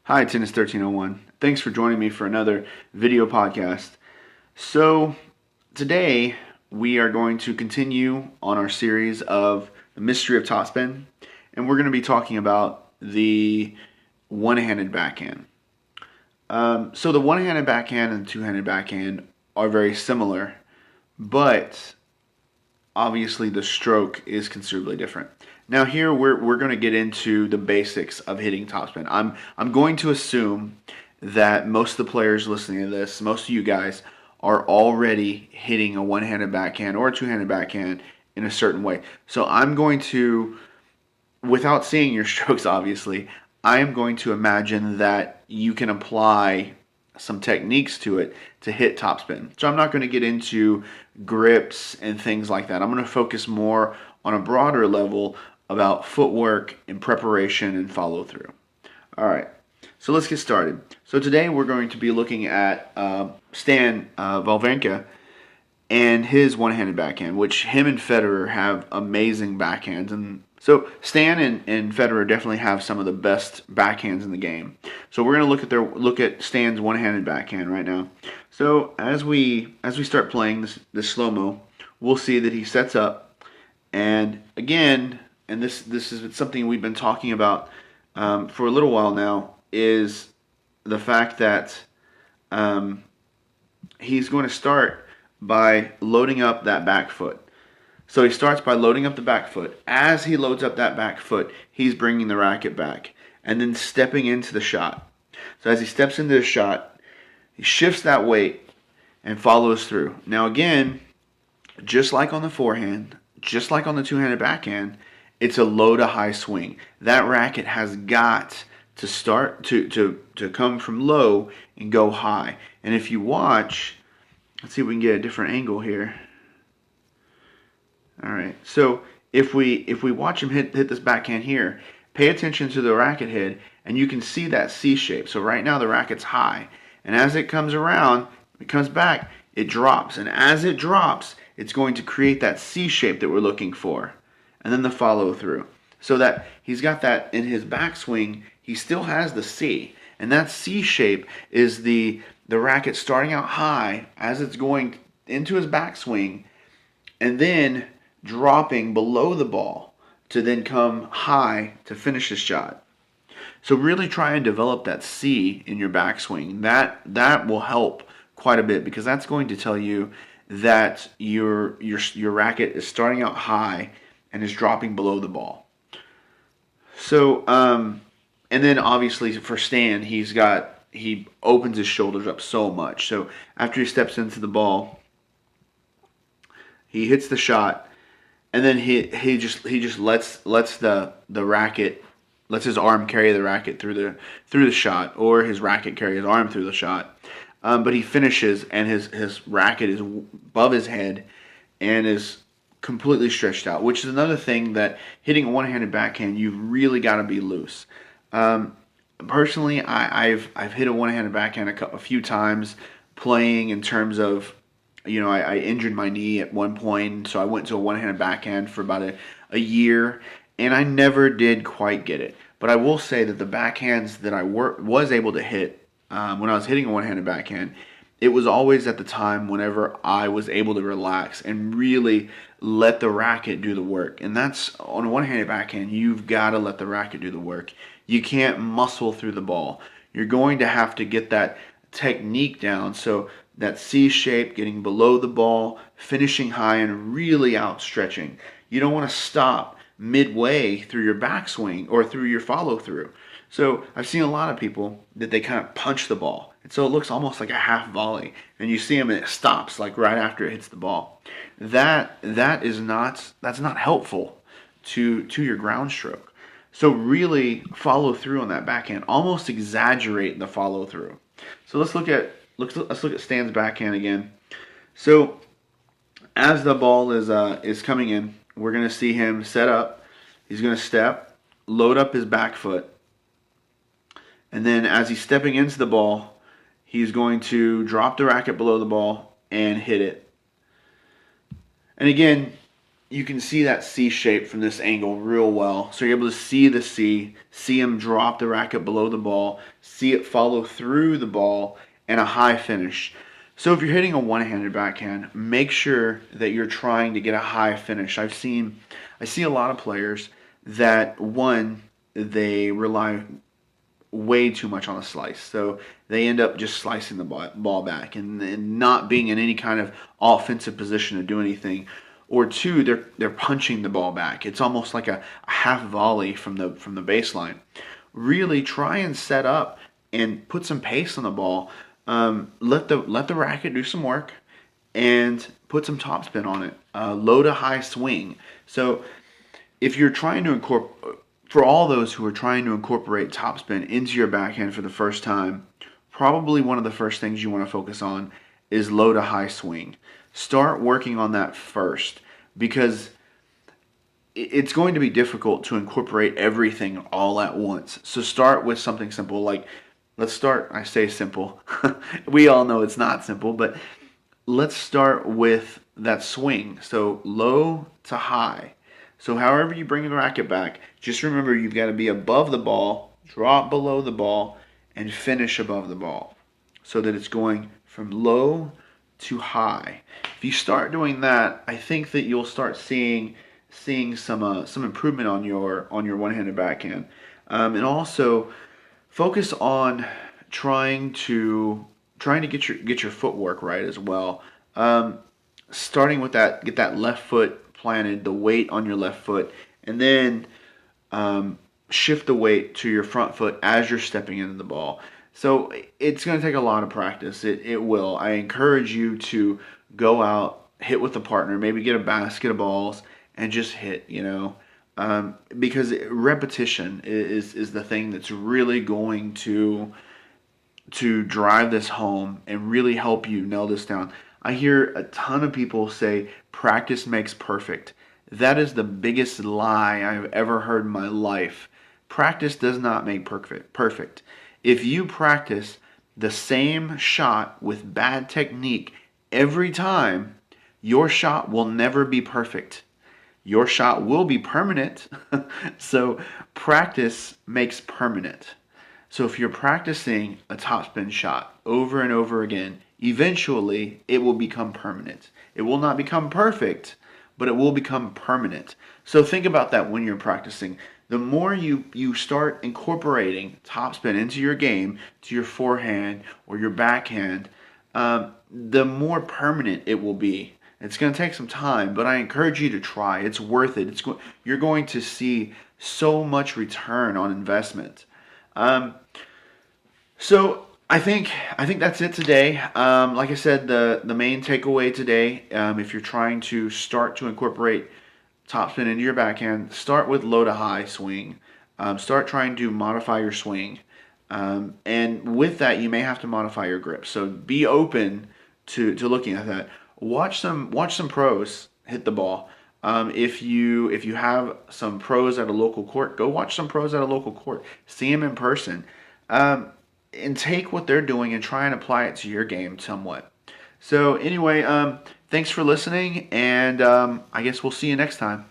Hi, Tennis 1301. Thanks for joining me for another video podcast. So, today we are going to continue on our series of the mystery of topspin, and we're going to be talking about the one-handed backhand. So, the one-handed backhand and the two-handed backhand are very similar, but obviously the stroke is considerably different. Now here we're going to get into the basics of hitting topspin. I'm going to assume that most of the players listening to this, most of you guys, are already hitting a one-handed backhand or a two-handed backhand in a certain way. So I'm going to, without seeing your strokes obviously, I am going to imagine that you can apply some techniques to it to hit topspin. So I'm not going to get into grips and things like that. I'm going to focus more on a broader level about footwork and preparation and follow through. All right, so let's get started. So today we're going to be looking at Stan Wawrinka and his one-handed backhand, which him and Federer have amazing backhands. And so Stan and Federer definitely have some of the best backhands in the game. So we're going to look at Stan's one-handed backhand right now. So as we start playing this slow-mo, we'll see that he sets up, and again, and this is something we've been talking about for a little while now, is the fact that he's going to start by loading up that back foot. So he starts by loading up the back foot. As he loads up that back foot, he's bringing the racket back and then stepping into the shot. So as he steps into the shot, he shifts that weight and follows through. Now again, just like on the forehand, just like on the two-handed backhand, it's a low to high swing. That racket has got to start to come from low and go high. And if you watch, let's see if we can get a different angle here. All right, so if we watch him hit this backhand here, pay attention to the racket head, and you can see that C shape. So right now the racket's high, and as it comes around, it comes back, it drops, and as it drops, it's going to create that C shape that we're looking for, and then the follow through. So that he's got that in his backswing, he still has the C, and that C shape is the racket starting out high as it's going into his backswing, and then dropping below the ball to then come high to finish the shot. So really try and develop that C in your backswing. That will help quite a bit, because that's going to tell you that your racket is starting out high and is dropping below the ball. So and then obviously for Stan, he opens his shoulders up so much. So after he steps into the ball, he hits the shot, and then he just lets the racket, lets his arm carry the racket through the shot, or his racket carry his arm through the shot. But he finishes, and his racket is above his head and is completely stretched out, which is another thing that hitting a one-handed backhand, you've really got to be loose. Personally, I've hit a one-handed backhand a few times playing, in terms of, I injured my knee at one point, so I went to a one-handed backhand for about a year, and I never did quite get it. But I will say that the backhands that I was able to hit when I was hitting a one-handed backhand, it was always at the time whenever I was able to relax and really let the racket do the work. And that's, on a one-handed backhand, you've got to let the racket do the work. You can't muscle through the ball. You're going to have to get that technique down, so that C shape, getting below the ball, finishing high, and really outstretching. You don't want to stop midway through your backswing or through your follow through. So I've seen a lot of people that they kind of punch the ball, and so it looks almost like a half volley, and you see them and it stops like right after it hits the ball. That's not helpful to your ground stroke. So really follow through on that backhand. Almost exaggerate the follow through. So let's look at Stan's backhand again. So as the ball is coming in, we're going to see him set up. He's going to step, load up his back foot, and then as he's stepping into the ball, he's going to drop the racket below the ball and hit it. And again, you can see that C shape from this angle real well. So you're able to see the C, see him drop the racket below the ball, see it follow through the ball, and a high finish. So if you're hitting a one-handed backhand, make sure that you're trying to get a high finish. I see a lot of players that, one, they rely way too much on a slice. So they end up just slicing the ball back and not being in any kind of offensive position to do anything. Or two, they're punching the ball back. It's almost like a half volley from the baseline. Really try and set up and put some pace on the ball. Let the racket do some work and put some topspin on it. Low to high swing. So if you're trying to incorporate, for all those who are trying to incorporate topspin into your backhand for the first time, probably one of the first things you want to focus on is low to high swing. Start working on that first, because it's going to be difficult to incorporate everything all at once. So start with something simple, like, let's start, I say simple. We all know it's not simple, but let's start with that swing. So low to high. So however you bring the racket back, just remember you've got to be above the ball, drop below the ball, and finish above the ball, so that it's going from low to high. If you start doing that, I think that you'll start seeing some improvement on your one-handed backhand, and also focus on trying to get your footwork right as well. Starting with that, get that left foot planted, the weight on your left foot, and then shift the weight to your front foot as you're stepping into the ball. So it's going to take a lot of practice. It will. I encourage you to go out, hit with a partner, maybe get a basket of balls, and just hit, because repetition is the thing that's really going to drive this home and really help you nail this down. I hear a ton of people say practice makes perfect. That is the biggest lie I've ever heard in my life. Practice does not make perfect. If you practice the same shot with bad technique every time, your shot will never be perfect. Your shot will be permanent. So practice makes permanent. So if you're practicing a topspin shot over and over again, eventually it will become permanent. It will not become perfect, but it will become permanent. So think about that when you're practicing. The more you start incorporating topspin into your game, to your forehand or your backhand, the more permanent it will be. It's going to take some time, but I encourage you to try. It's worth it. You're going to see so much return on investment. So I think that's it today. Like I said, the main takeaway today, if you're trying to start to incorporate topspin into your backhand, start with low to high swing. Start trying to modify your swing, and with that, you may have to modify your grip. So be open to looking at that. Watch some pros hit the ball. If you have some pros at a local court, go watch some pros at a local court. See them in person, and take what they're doing and try and apply it to your game somewhat. So anyway, thanks for listening, and I guess we'll see you next time.